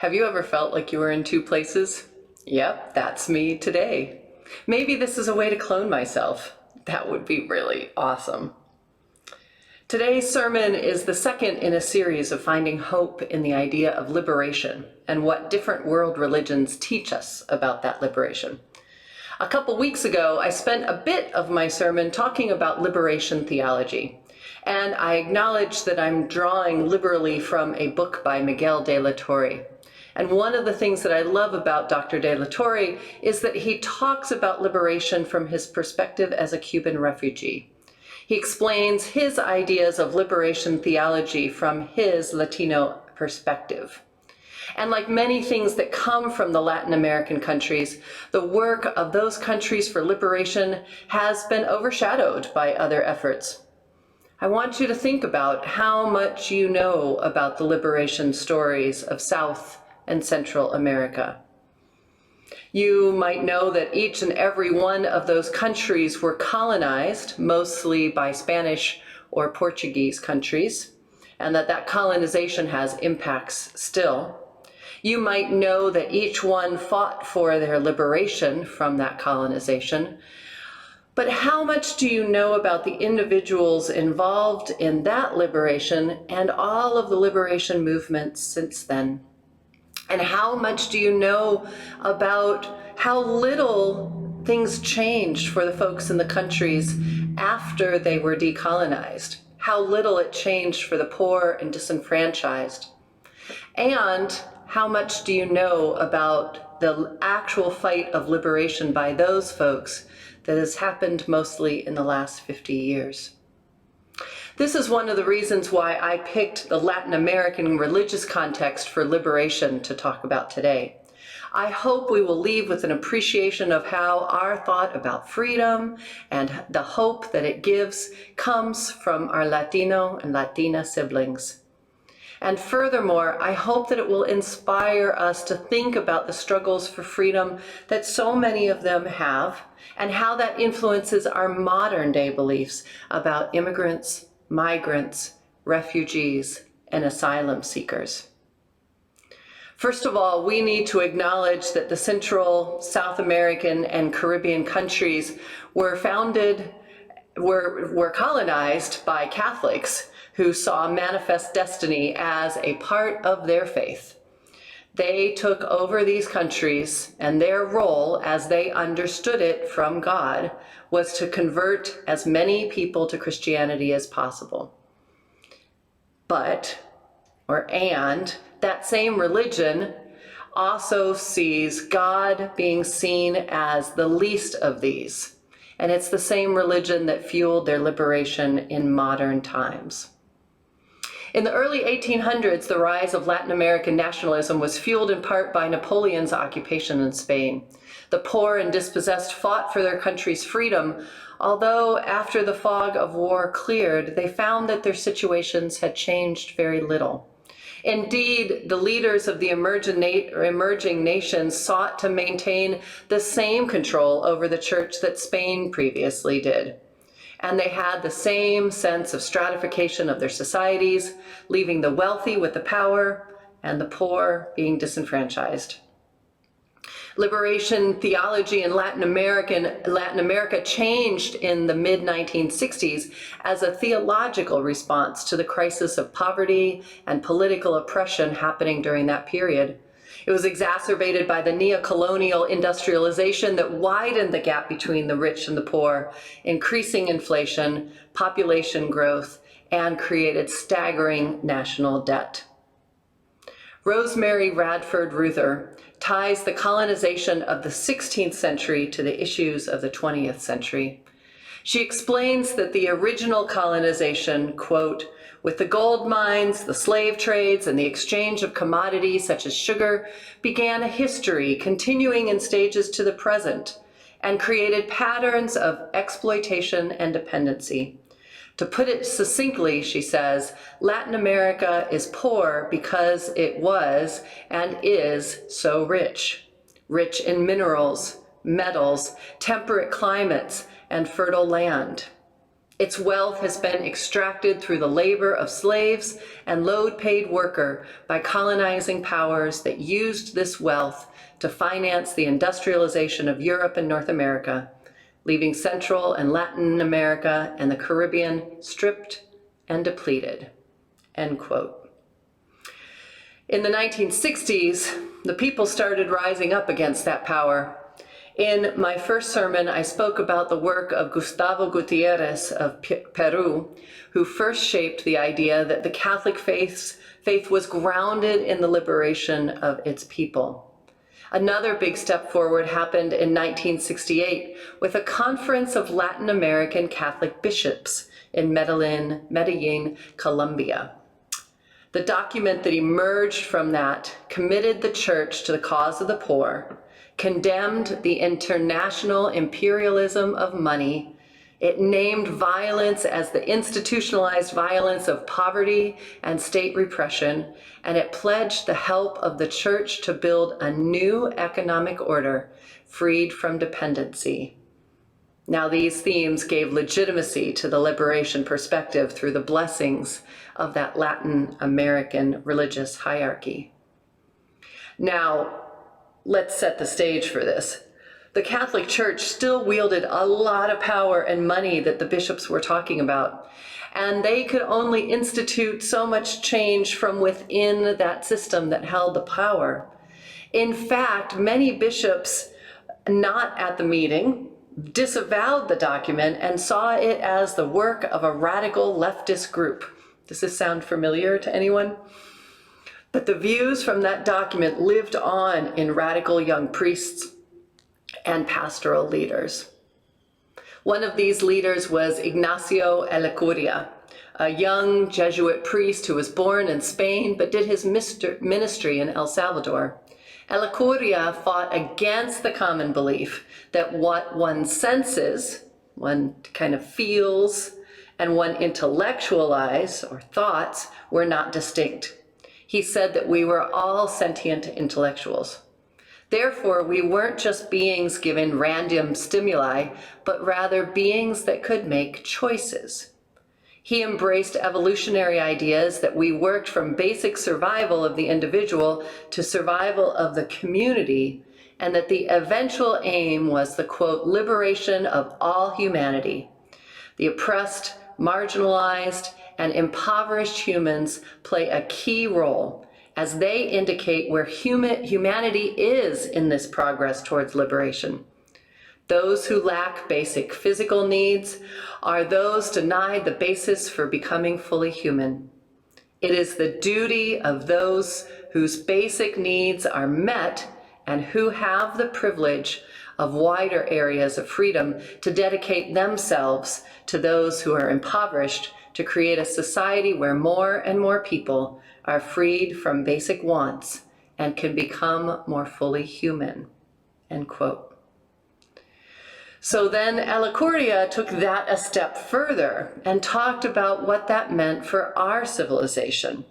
Have you ever felt like you were in two places? Yep, that's me today. Maybe this is a way to clone myself. That would be really awesome. Today's sermon is the second in a series of finding hope in the idea of liberation and what different world religions teach us about that liberation. A couple weeks ago, I spent a bit of my sermon talking about liberation theology, and I acknowledge that I'm drawing liberally from a book by Miguel de la Torre. And one of the things that I love about Dr. de la Torre is that he talks about liberation from his perspective as a Cuban refugee. He explains his ideas of liberation theology from his Latino perspective. And like many things that come from the Latin American countries, the work of those countries for liberation has been overshadowed by other efforts. I want you to think about how much you know about the liberation stories of South and Central America. You might know that each and every one of those countries were colonized, mostly by Spanish or Portuguese countries, and that colonization has impacts still. You might know that each one fought for their liberation from that colonization. But how much do you know about the individuals involved in that liberation and all of the liberation movements since then? And how much do you know about how little things changed for the folks in the countries after they were decolonized? How little it changed for the poor and disenfranchised? And how much do you know about the actual fight of liberation by those folks that has happened mostly in the last 50 years? This is one of the reasons why I picked the Latin American religious context for liberation to talk about today. I hope we will leave with an appreciation of how our thought about freedom and the hope that it gives comes from our Latino and Latina siblings. And furthermore, I hope that it will inspire us to think about the struggles for freedom that so many of them have and how that influences our modern day beliefs about immigrants, migrants, refugees, and asylum seekers. First of all, we need to acknowledge that the Central, South American, and Caribbean countries were colonized by Catholics who saw manifest destiny as a part of their faith. They took over these countries, and their role, as they understood it from God, was to convert as many people to Christianity as possible. And that same religion also sees God being seen as the least of these. And it's the same religion that fueled their liberation in modern times. In the early 1800s, the rise of Latin American nationalism was fueled in part by Napoleon's occupation in Spain. The poor and dispossessed fought for their country's freedom, although after the fog of war cleared, they found that their situations had changed very little. Indeed, the leaders of the emerging nations sought to maintain the same control over the church that Spain previously did. And they had the same sense of stratification of their societies, leaving the wealthy with the power and the poor being disenfranchised. Liberation theology in Latin America changed in the mid-1960s as a theological response to the crisis of poverty and political oppression happening during that period. It was exacerbated by the neo-colonial industrialization that widened the gap between the rich and the poor, increasing inflation, population growth, and created staggering national debt. Rosemary Radford Ruther ties the colonization of the 16th century to the issues of the 20th century. She explains that the original colonization, quote, with the gold mines, the slave trades, and the exchange of commodities such as sugar, began a history continuing in stages to the present and created patterns of exploitation and dependency. To put it succinctly, she says, Latin America is poor because it was and is so rich. Rich in minerals, metals, temperate climates, and fertile land. Its wealth has been extracted through the labor of slaves and low-paid worker by colonizing powers that used this wealth to finance the industrialization of Europe and North America, leaving Central and Latin America and the Caribbean stripped and depleted." End quote. In the 1960s, the people started rising up against that power. In my first sermon, I spoke about the work of Gustavo Gutierrez of Peru, who first shaped the idea that the Catholic faith was grounded in the liberation of its people. Another big step forward happened in 1968 with a conference of Latin American Catholic bishops in Medellin, Colombia. The document that emerged from that committed the church to the cause of the poor, condemned the international imperialism of money. It named violence as the institutionalized violence of poverty and state repression, and it pledged the help of the church to build a new economic order freed from dependency. Now, these themes gave legitimacy to the liberation perspective through the blessings of that Latin American religious hierarchy. Now, let's set the stage for this. The Catholic Church still wielded a lot of power and money that the bishops were talking about, and they could only institute so much change from within that system that held the power. In fact, many bishops not at the meeting disavowed the document and saw it as the work of a radical leftist group. Does this sound familiar to anyone? But the views from that document lived on in radical young priests and pastoral leaders. One of these leaders was Ignacio Electoria, a young Jesuit priest who was born in Spain but did his ministry in El Salvador. Electoria fought against the common belief that what one senses, one kind of feels, and one intellectualizes or thoughts were not distinct. He said that we were all sentient intellectuals. Therefore, we weren't just beings given random stimuli, but rather beings that could make choices. He embraced evolutionary ideas that we worked from basic survival of the individual to survival of the community, and that the eventual aim was the, quote, liberation of all humanity. The oppressed, marginalized, and impoverished humans play a key role as they indicate where humanity is in this progress towards liberation. Those who lack basic physical needs are those denied the basis for becoming fully human. It is the duty of those whose basic needs are met and who have the privilege of wider areas of freedom to dedicate themselves to those who are impoverished to create a society where more and more people are freed from basic wants and can become more fully human, end quote. So then Electoria took that a step further and talked about what that meant for our civilization.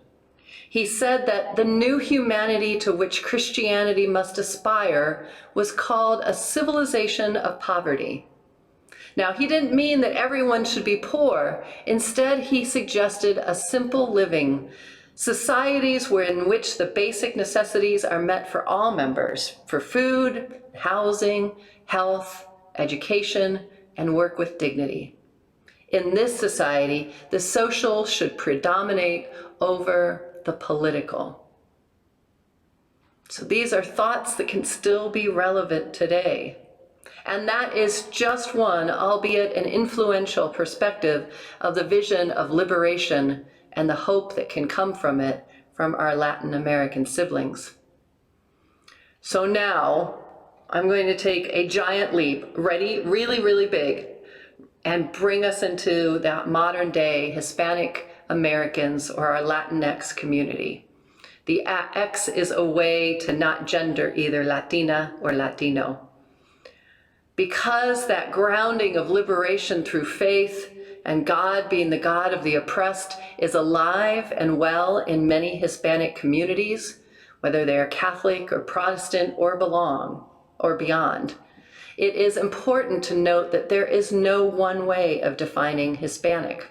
He said that the new humanity to which Christianity must aspire was called a civilization of poverty. Now, he didn't mean that everyone should be poor. Instead, he suggested a simple living, societies in which the basic necessities are met for all members, for food, housing, health, education, and work with dignity. In this society, the social should predominate over the political. So these are thoughts that can still be relevant today. And that is just one, albeit an influential perspective of the vision of liberation and the hope that can come from it from our Latin American siblings. So now I'm going to take a giant leap, ready, really, really big, and bring us into that modern day Hispanic Americans or our Latinx community. The X is a way to not gender either Latina or Latino. Because that grounding of liberation through faith and God being the God of the oppressed is alive and well in many Hispanic communities, whether they are Catholic or Protestant or belong or beyond. It is important to note that there is no one way of defining Hispanic.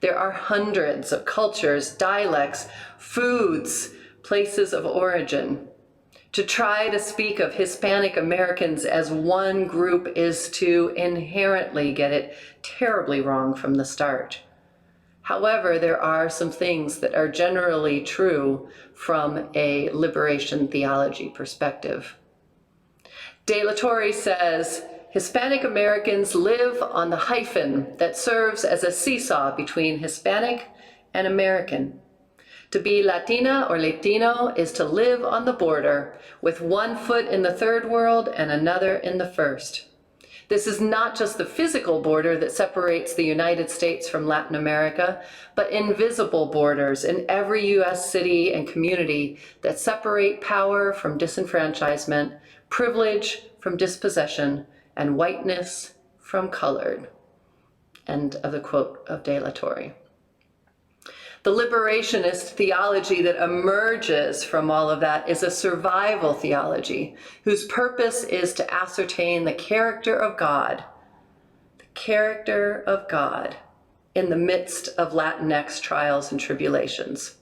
There are hundreds of cultures, dialects, foods, places of origin. To try to speak of Hispanic Americans as one group is to inherently get it terribly wrong from the start. However, there are some things that are generally true from a liberation theology perspective. Electoria says, Hispanic Americans live on the hyphen that serves as a seesaw between Hispanic and American. To be Latina or Latino is to live on the border with one foot in the third world and another in the first. This is not just the physical border that separates the United States from Latin America, but invisible borders in every U.S. city and community that separate power from disenfranchisement, privilege from dispossession, and whiteness from colored. End of the quote of Electoria. The liberationist theology that emerges from all of that is a survival theology whose purpose is to ascertain the character of God in the midst of Latinx trials and tribulations.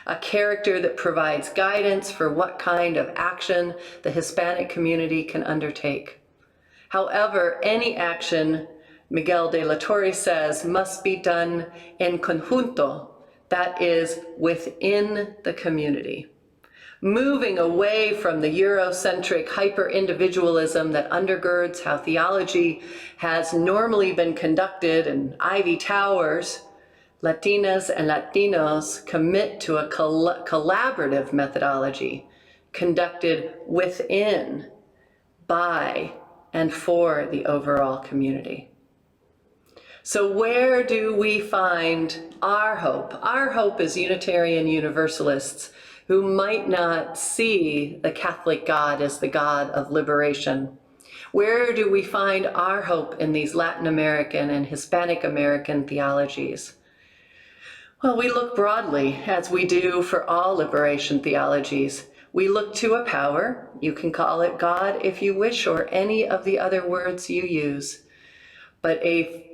A character that provides guidance for what kind of action the Hispanic community can undertake. However, any action, Miguel de la Torre says, must be done en conjunto, that is, within the community. Moving away from the Eurocentric hyper-individualism that undergirds how theology has normally been conducted in ivy towers, Latinas and Latinos commit to a collaborative methodology conducted within, by, and for the overall community. So where do we find our hope? Our hope as Unitarian Universalists who might not see the Catholic God as the God of liberation. Where do we find our hope in these Latin American and Hispanic American theologies? Well, we look broadly, as we do for all liberation theologies. We look to a power, you can call it God if you wish, or any of the other words you use, but a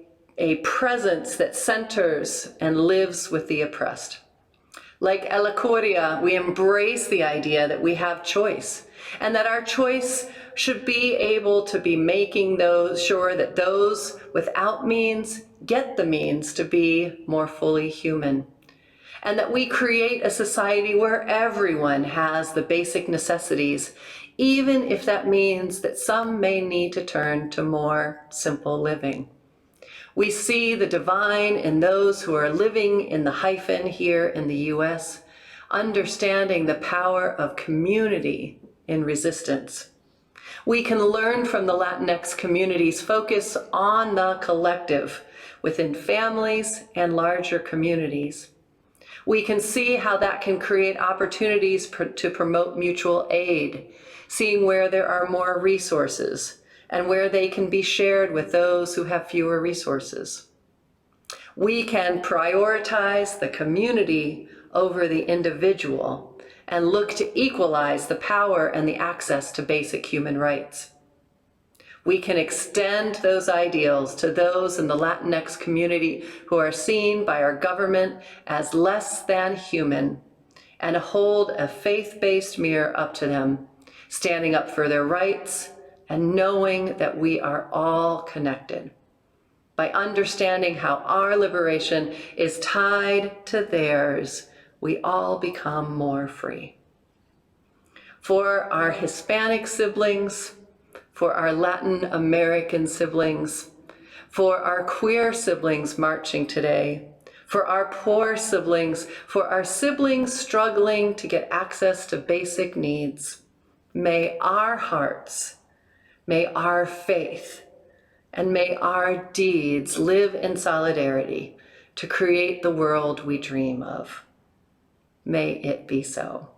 presence that centers and lives with the oppressed. Like Electoria, we embrace the idea that we have choice, and that our choice should be able to be making sure that those without means get the means to be more fully human, and that we create a society where everyone has the basic necessities, even if that means that some may need to turn to more simple living. We see the divine in those who are living in the hyphen here in the U.S., understanding the power of community in resistance. We can learn from the Latinx community's focus on the collective within families and larger communities. We can see how that can create opportunities to promote mutual aid, seeing where there are more resources and where they can be shared with those who have fewer resources. We can prioritize the community over the individual and look to equalize the power and the access to basic human rights. We can extend those ideals to those in the Latinx community who are seen by our government as less than human, and hold a faith-based mirror up to them, standing up for their rights and knowing that we are all connected. By understanding how our liberation is tied to theirs, we all become more free. For our Hispanic siblings, for our Latin American siblings, for our queer siblings marching today, for our poor siblings, for our siblings struggling to get access to basic needs, may our hearts, may our faith, and may our deeds live in solidarity to create the world we dream of. May it be so.